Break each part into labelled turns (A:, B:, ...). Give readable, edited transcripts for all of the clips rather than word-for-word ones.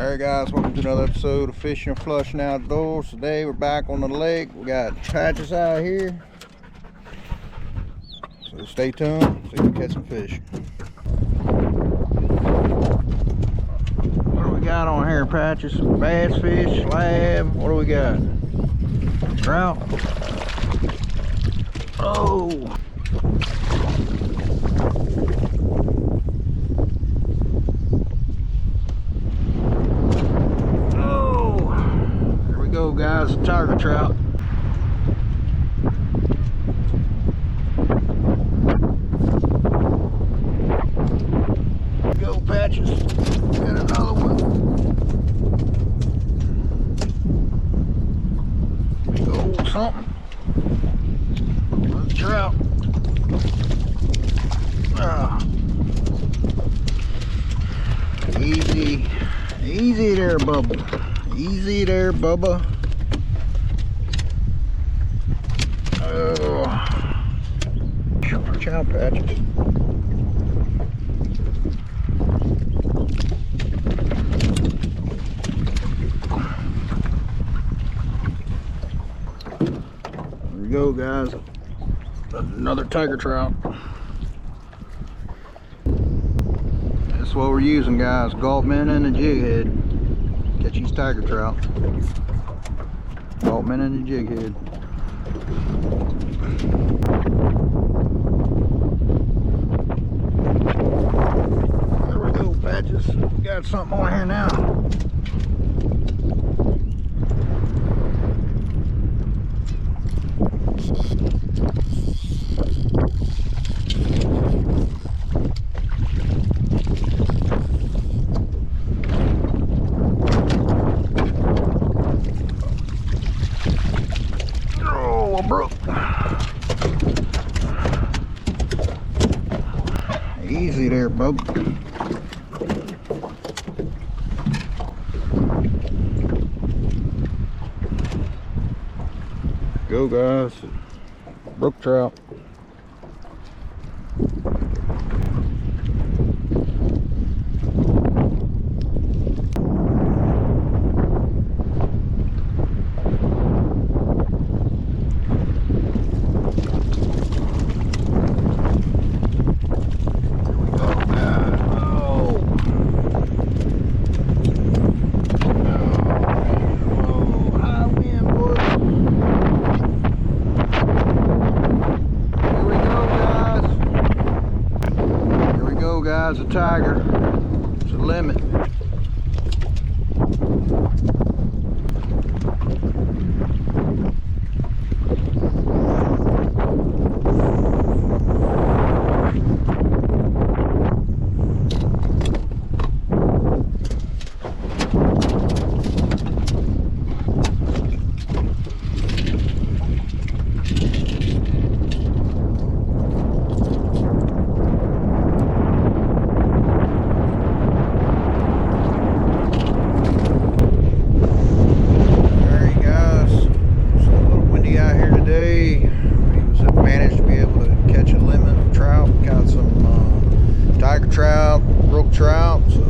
A: Alright guys, welcome to another episode of Fishing and Flushing Outdoors. Today we're back on the lake. We got patches out here. So stay tuned, see if we can catch some fish. What do we got on here, patches? Bass fish, slab, what do we got? Trout. Oh! Guys, tiger trout. Go patches. Got another one. Big old something. Another trout. Easy. Easy there, Bubba. Easy there, Bubba. Trout patches. There we go, guys. Another tiger trout. That's what we're using, guys. Gulp minnow and a jig head. Catch these tiger trout. Gulp minnow and a jig head. There we go, patches. We got something on here now. Oh, I broke. Easy there, bub. Go, guys. Brook trout. Guys, a tiger. It's a limit. Tiger trout, brook trout, so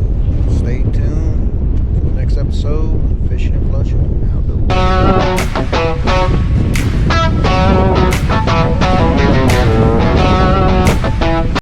A: stay tuned for the next episode. Fishing and Flushing out.